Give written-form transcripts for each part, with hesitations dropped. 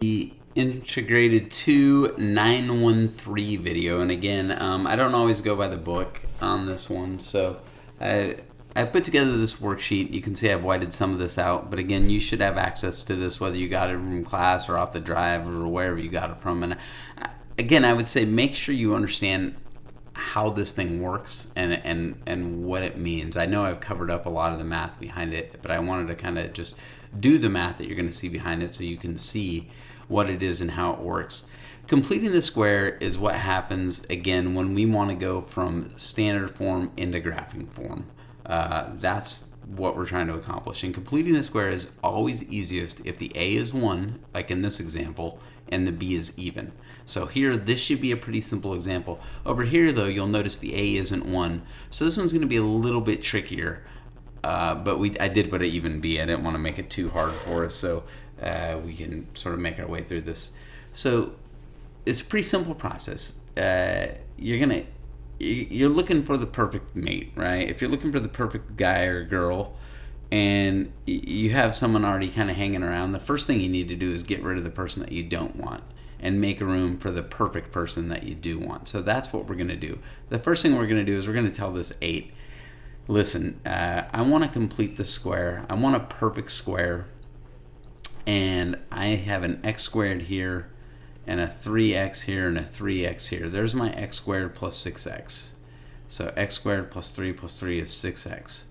The integrated 2913 video, and again, I don't always go by the book on this one, so I put together this worksheet. You can see I've whited some of this out, but again, you should have access to this whether you got it from class or off the drive or wherever you got it from. And again, I would say make sure you understand how this thing works and what it means. I know I've covered up a lot of the math behind it, but I wanted to kind of just do the math that you're going to see behind it so you can see what it is and how it works. Completing the square is what happens again when we want to go from standard form into graphing form. That's what we're trying to accomplish. And completing the square is always easiest if the a is 1, like in this example, and the b is even. So here, this should be a pretty simple example. Over here, though, you'll notice the a isn't 1. So this one's going to be a little bit trickier. But I did put an even b. I didn't want to make it too hard for us, so we can sort of make our way through this. So it's a pretty simple process. You're looking for the perfect mate, right? If you're looking for the perfect guy or girl, and you have someone already kind of hanging around, the first thing you need to do is get rid of the person that you don't want and make room for the perfect person that you do want. So that's what we're going to do. The first thing we're going to do is we're going to tell this 8, listen, I want to complete the square. I want a perfect square, and I have an x squared here and a 3x here and a 3x here. There's my x squared plus 6x. So x squared plus 3 is 6x.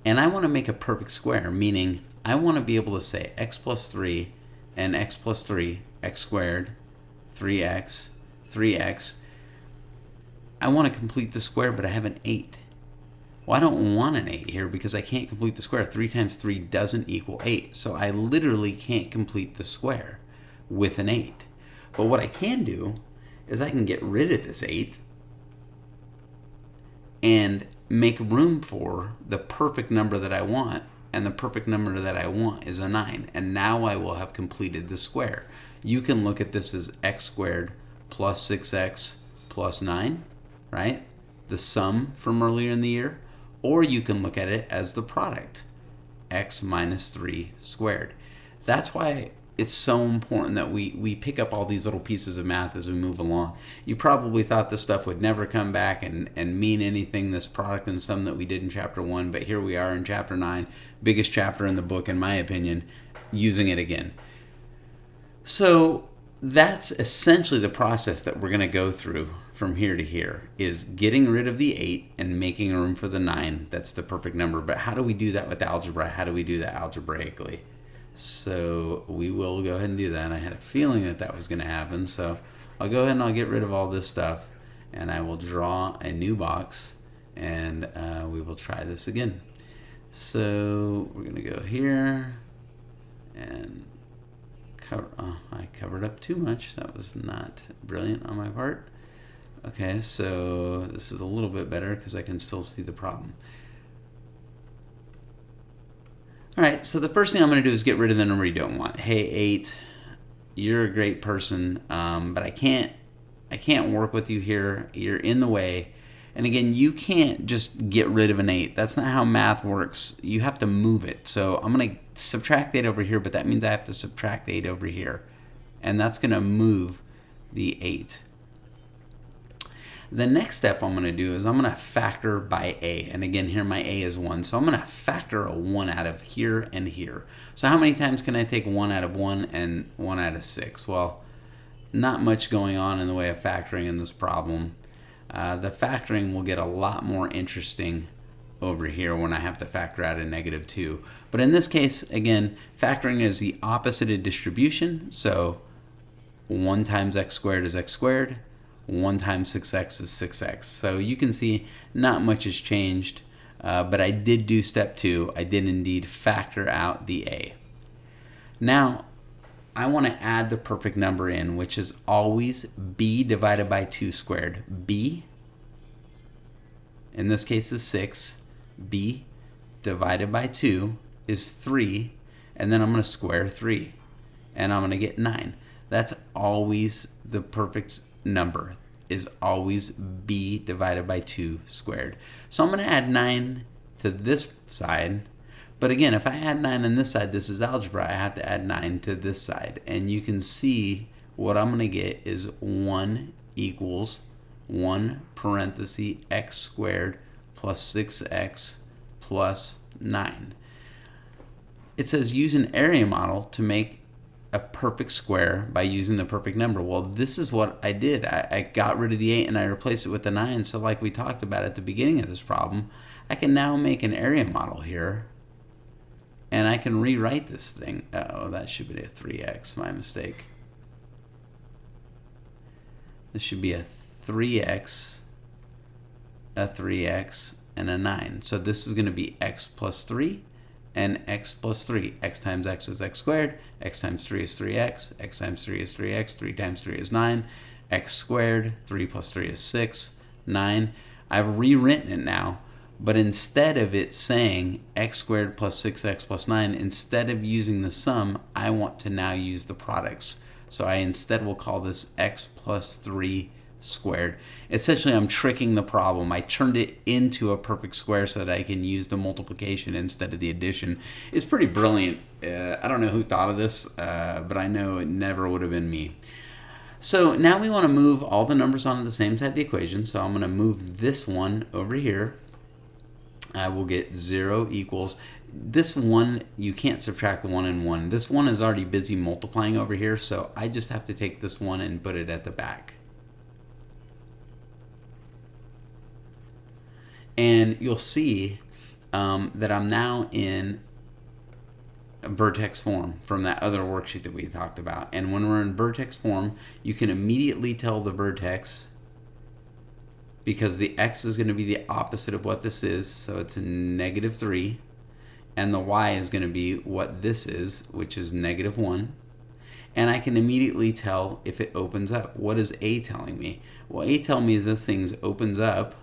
And I want to make a perfect square, meaning I want to be able to say x plus 3 and x plus 3, x squared, 3x, 3x. I want to complete the square, but I have an 8. Well, I don't want an 8 here because I can't complete the square. 3 times 3 doesn't equal 8. So I literally can't complete the square with an 8. But what I can do is I can get rid of this 8 and make room for the perfect number that I want. And the perfect number that I want is a 9. And now I will have completed the square. You can look at this as x squared plus 6x plus 9, right? The sum from earlier in the year. Or you can look at it as the product, x minus 3 squared. That's why it's so important that we pick up all these little pieces of math as we move along. You probably thought this stuff would never come back and mean anything, this product and sum that we did in chapter 1, but here we are in chapter 9, biggest chapter in the book in my opinion, using it again. So that's essentially the process that we're going to go through from here to here, is getting rid of the 8 and making room for the 9. That's the perfect number. But how do we do that with algebra? How do we do that algebraically? So we will go ahead and do that. I had a feeling that that was going to happen. So I'll go ahead and I'll get rid of all this stuff, and I will draw a new box, and we will try this again. So we're going to go here and I covered up too much. That was not brilliant on my part. Okay, so this is a little bit better because I can still see the problem. Alright, so the first thing I'm going to do is get rid of the number you don't want. Hey 8, you're a great person, but I can't work with you here. You're in the way. And again, you can't just get rid of an 8. That's not how math works. You have to move it. So I'm going to subtract 8 over here, but that means I have to subtract 8 over here. And that's going to move the 8. The next step I'm going to do is I'm going to factor by a. And again, here my a is 1. So I'm going to factor a 1 out of here and here. So how many times can I take 1 out of 1 and 1 out of 6? Well, not much going on in the way of factoring in this problem. The factoring will get a lot more interesting over here when I have to factor out a -2. But in this case, again, factoring is the opposite of distribution. So 1 times x squared is x squared. 1 times 6x is 6x. So you can see not much has changed, but I did do step 2. I did indeed factor out the a. Now, I want to add the perfect number in, which is always b divided by 2 squared. b, in this case, is 6. b divided by 2 is 3. And then I'm going to square 3. And I'm going to get 9. That's always the perfect number, is always b divided by 2 squared. So I'm going to add 9 to this side, But again, if I add 9 on this side, this is algebra, I have to add 9 to this side. And you can see what I'm going to get is 1 equals 1 parenthesis x squared plus 6x plus 9. It says use an area model to make a perfect square by using the perfect number. Well, this is what I did. I got rid of the 8 and I replaced it with the 9. So like we talked about at the beginning of this problem, I can now make an area model here. And I can rewrite this thing. Uh-oh, that should be a 3x, my mistake. This should be a 3x, and a 9. So this is going to be x plus 3 and x plus 3. X times x is x squared. X times 3 is 3x. X times 3 is 3x. 3 times 3 is 9. X squared. 3 plus 3 is 6. 9. I've rewritten it now. But instead of it saying x squared plus 6x plus 9, instead of using the sum, I want to now use the products. So I instead will call this x plus 3 squared. Essentially, I'm tricking the problem. I turned it into a perfect square so that I can use the multiplication instead of the addition. It's pretty brilliant. I don't know who thought of this, but I know it never would have been me. So now we want to move all the numbers onto the same side of the equation. So I'm going to move this one over here. I will get 0 equals, this 1, you can't subtract the 1 and 1. This 1 is already busy multiplying over here, so I just have to take this 1 and put it at the back. And you'll see that I'm now in a vertex form from that other worksheet that we talked about. And when we're in vertex form, you can immediately tell the vertex, because the x is going to be the opposite of what this is, so it's a -3, and the y is going to be what this is, which is -1. And I can immediately tell if it opens up. What is A telling me? Well, A tells me is this thing opens up,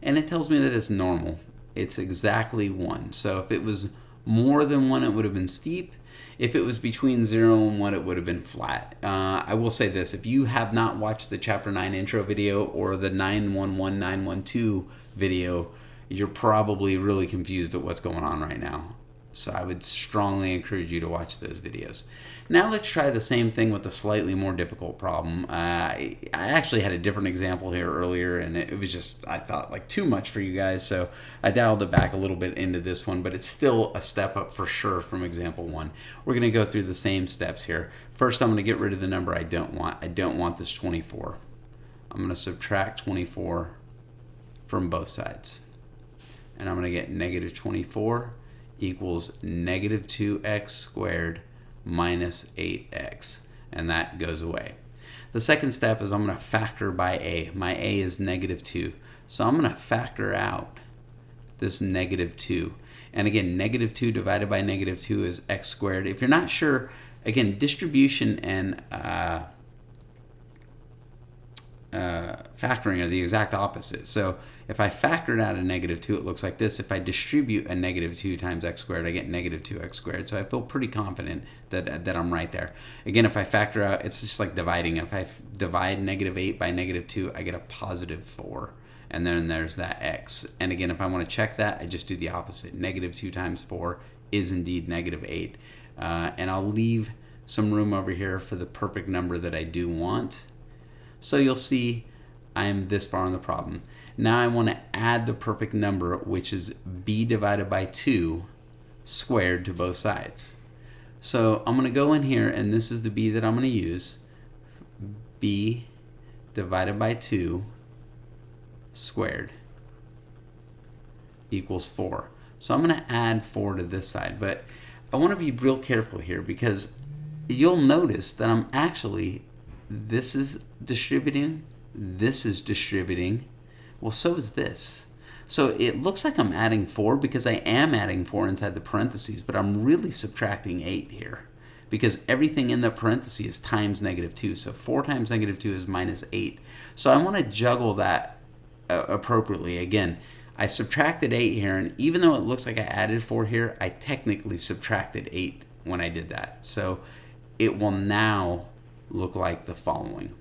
and it tells me that it's normal. It's exactly 1. So if it was more than 1, it would have been steep. If it was between 0 and 1, it would have been flat. I will say this, if you have not watched the Chapter 9 intro video or the 911, 912 video, you're probably really confused at what's going on right now. So I would strongly encourage you to watch those videos. Now let's try the same thing with a slightly more difficult problem. I actually had a different example here earlier, and it was just, I thought, like too much for you guys, so I dialed it back a little bit into this one, but it's still a step up for sure from example 1. We're going to go through the same steps here. First, I'm going to get rid of the number I don't want. I don't want this 24. I'm going to subtract 24 from both sides. And I'm going to get -24 equals -2x squared minus 8x, and that goes away. The second step is I'm going to factor by a. My a is -2, so I'm going to factor out this -2. And again, -2 divided by -2 is x squared. If you're not sure, again, distribution and factoring are the exact opposite. So if I factored out a -2, it looks like this. If I distribute a -2 times x squared, I get -2x squared. So I feel pretty confident that I'm right there. Again, if I factor out, it's just like dividing. If I divide -8 by -2, I get a +4. And then there's that x. And again, if I want to check that, I just do the opposite. -2 times 4 is indeed -8. And I'll leave some room over here for the perfect number that I do want. So you'll see I'm this far in the problem. Now I want to add the perfect number, which is b divided by 2 squared to both sides. So I'm going to go in here, and this is the b that I'm going to use. B divided by 2 squared equals 4. So I'm going to add 4 to this side, but I want to be real careful here, because you'll notice that I'm actually, this is distributing, this is distributing, well, so is this. So it looks like I'm adding 4 because I am adding 4 inside the parentheses, but I'm really subtracting 8 here because everything in the parentheses is times -2. So 4 times -2 is -8. So I want to juggle that appropriately. Again, I subtracted 8 here, and even though it looks like I added 4 here, I technically subtracted 8 when I did that. So it will now look like the following.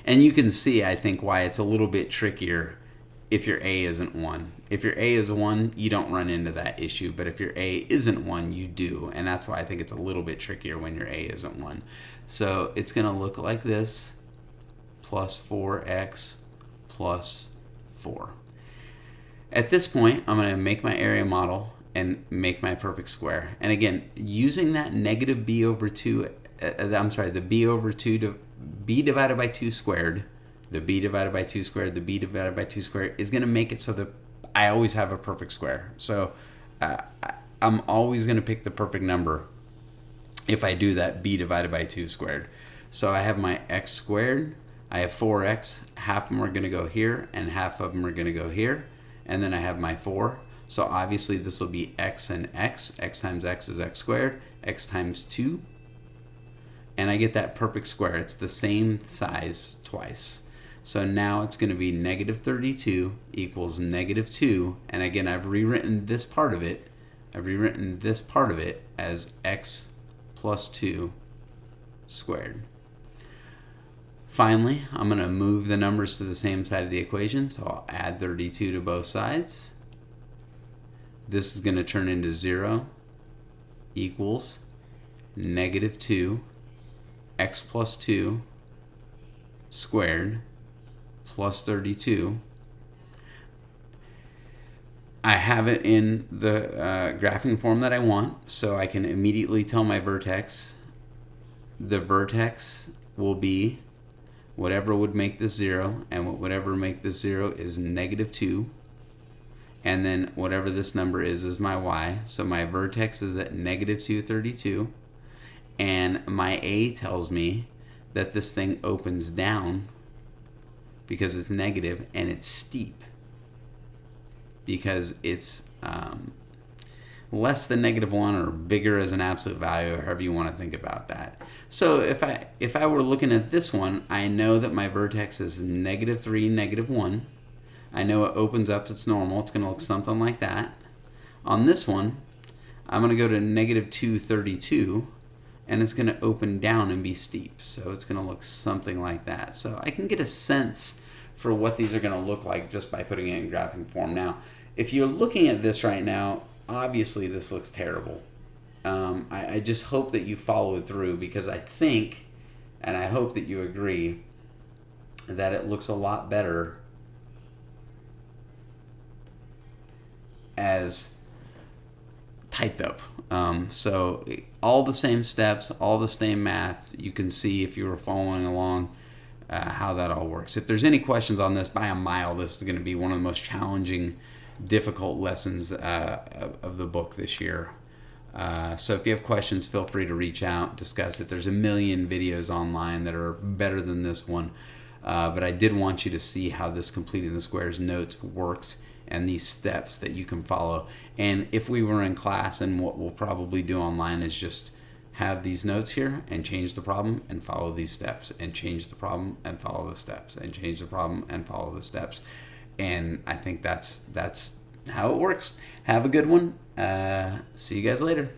And you can see, I think, why it's a little bit trickier if your A isn't 1. If your A is 1, you don't run into that issue, but if your A isn't 1, you do, and that's why I think it's a little bit trickier when your A isn't 1. So it's going to look like this, plus 4x plus 4. At this point, I'm going to make my area model and make my perfect square. And again, using that negative b over 2, the b over 2 to b divided by 2 squared, the b divided by 2 squared, the b divided by 2 squared is going to make it so that I always have a perfect square. So I'm always going to pick the perfect number if I do that b divided by 2 squared. So I have my x squared, I have 4x, half of them are going to go here, and half of them are going to go here, and then I have my 4. So obviously this will be x and x. X times x is x squared, x times 2, and I get that perfect square. It's the same size twice. So now it's going to be negative 32 equals negative 2, and again I've rewritten this part of it. As x plus 2 squared. Finally, I'm going to move the numbers to the same side of the equation, so I'll add 32 to both sides. This is going to turn into 0 equals negative 2 x plus 2 squared plus 32. I have it in the graphing form that I want, so I can immediately tell my vertex. The vertex will be whatever would make this 0, and whatever make this 0 is negative 2. And then whatever this number is my y. So my vertex is at negative 232. And my A tells me that this thing opens down because it's negative, and it's steep because it's less than negative 1 or bigger as an absolute value, or however you want to think about that. So if I were looking at this one, I know that my vertex is negative 3, negative 1. I know it opens up, it's normal, it's going to look something like that. On this one, I'm going to go to negative 232, and it's going to open down and be steep. So it's going to look something like that. So I can get a sense for what these are going to look like just by putting it in graphing form. Now, if you're looking at this right now, obviously this looks terrible. I just hope that you followed through, because I think, and I hope that you agree, that it looks a lot better as typed up. So all the same steps, all the same math. You can see if you were following along how that all works. If there's any questions on this, by a mile, this is going to be one of the most challenging, difficult lessons of the book this year. So if you have questions, feel free to reach out, discuss it. There's a million videos online that are better than this one, but I did want you to see how this completing the squares notes works and these steps that you can follow. And if we were in class, and what we'll probably do online is just have these notes here and change the problem and follow these steps, and change the problem and follow the steps, and change the problem and follow the steps. And I think that's how it works. Have a good one. See you guys later.